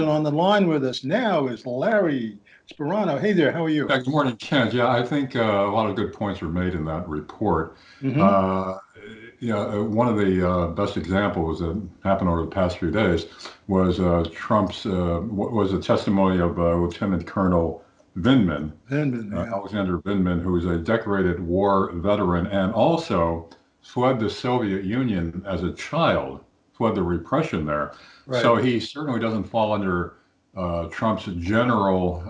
And on the line with us now is Larry Sparano. Hey there, how are you? Yeah, good morning, Kent. Yeah, I think a lot of good points were made in that report. Hmm. Uh, One of the best examples that happened over the past few days was Trump's was a testimony of Lieutenant Colonel Vindman, Yeah. Alexander Vindman, who is a decorated war veteran and also fled the Soviet Union as a child, fled the repression there. So Right. he certainly doesn't fall under Trump's general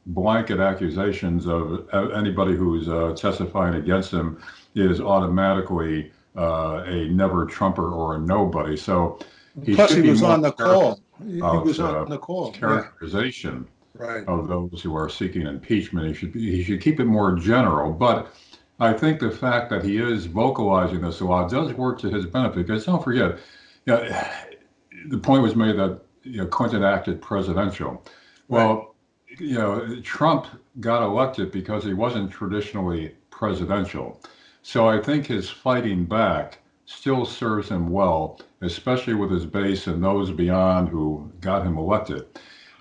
blanket accusations of anybody who's testifying against him is automatically a never Trumper or a nobody. So he Plus, should he be was more on the careful call. He about was on the call. Yeah. characterization Right. of those who are seeking impeachment. He should keep it more general. But I think the fact that he is vocalizing this a lot does work to his benefit. Because don't forget, yeah, the point was made that Clinton acted presidential. Right. Well, Trump got elected because he wasn't traditionally presidential. So I think his fighting back still serves him well, especially with his base and those beyond who got him elected.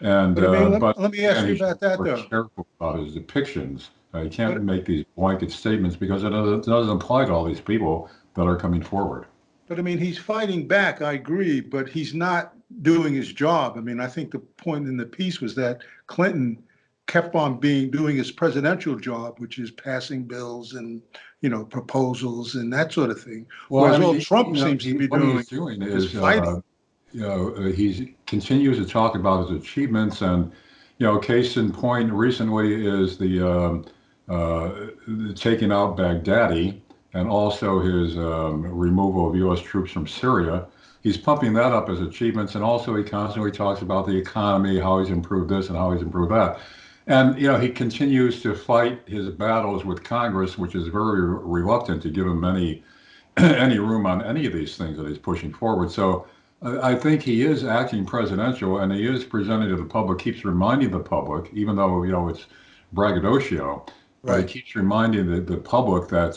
And But I mean, but let me ask again, you he should about be that more though. careful about his depictions. He can't But make these blanket statements because it doesn't apply to all these people that are coming forward. but I mean, he's fighting back. I agree, but he's not doing his job. I mean, I think the point in the piece was that Clinton kept on doing his presidential job, which is passing bills and proposals and that sort of thing. Well, I Whereas mean, all Trump seems to be what doing he's doing is is, fighting. he continues to talk about his achievements, and case in point recently is the taking out Baghdadi, and also his removal of U.S. troops from Syria. He's pumping that up as achievements, and also he constantly talks about the economy, how he's improved this and how he's improved that. And he continues to fight his battles with Congress, which is very reluctant to give him any room on any of these things that he's pushing forward. So I think he is acting presidential, and he is presenting to the public, keeps reminding the public, even though it's braggadocio, but he Right. keeps reminding the public that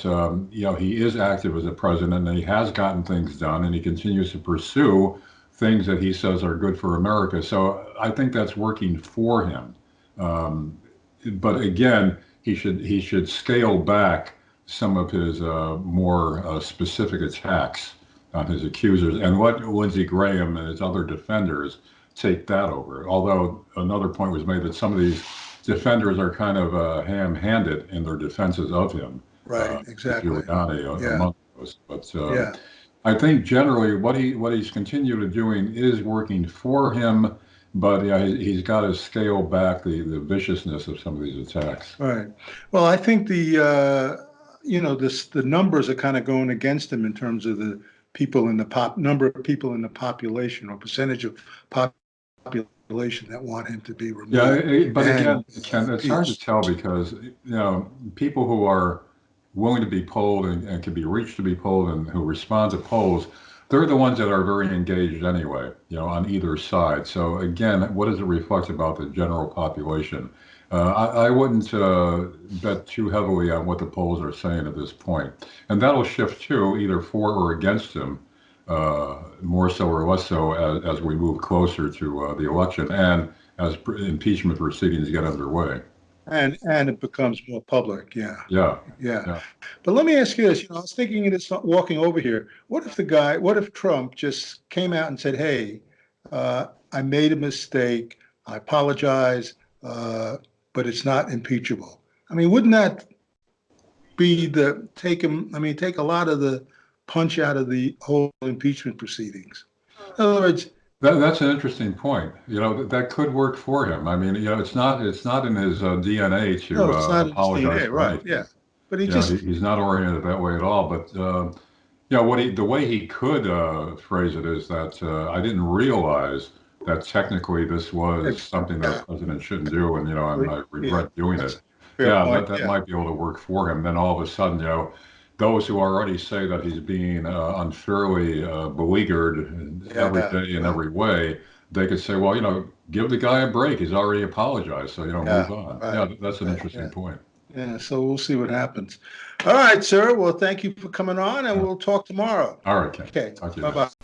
he is active as a president, and he has gotten things done, and he continues to pursue things that he says are good for America. So I think that's working for him. Um, but again, he should scale back some of his more specific attacks on his accusers and let Lindsey Graham and his other defenders take that over. Although another point was made that some of these defenders are kind of ham-handed in their defenses of him, Right. Exactly. Giuliani Yeah. among those. But Yeah. I think generally what he's continued doing is working for him, but yeah, he's got to scale back the viciousness of some of these attacks. Right. Well, I think the numbers are kind of going against him in terms of the people in the number of people in the population or percentage of population that want him to be Yeah, removed but again, and Ken, it's hard to impeached. tell because people who are willing to be polled and can be reached to be polled and who respond to polls, they're the ones that are very engaged anyway, on either side. So again, what does it reflect about the general population? I wouldn't bet too heavily on what the polls are saying at this point, and that'll shift too, either for or against him, more so or less so as we move closer to the election and as impeachment proceedings get underway. And it becomes more public. Yeah. Yeah, Yeah. yeah. But let me ask you this. I was thinking of this walking over here. What if Trump just came out and said, "Hey, I made a mistake. I apologize, uh, but it's not impeachable." I mean, wouldn't that be the take him? I mean, take a lot of the punch out of the whole impeachment proceedings. In other words, That's an interesting point. That could work for him. I mean, it's not in his DNA no, to it's not in his apologize DNA, for right? Yeah, anything. but he just He's not oriented that way at all. But the way he could phrase it is that I didn't realize that technically this was something that a exactly. president shouldn't do, and I Yeah, regret doing that's it. a fair Yeah, point. that Yeah, might be able to work for him. Then all of a sudden, those who already say that he's being unfairly beleaguered every yeah, day in right. every way, they could say, well, give the guy a break. He's already apologized, so Yeah, move on. Yeah, right, that's an right. interesting Yeah. point. Yeah, so we'll see what happens. All right, sir. Well, thank you for coming on, and we'll talk tomorrow. All right, Ken. Okay, Talk to you then. bye-bye.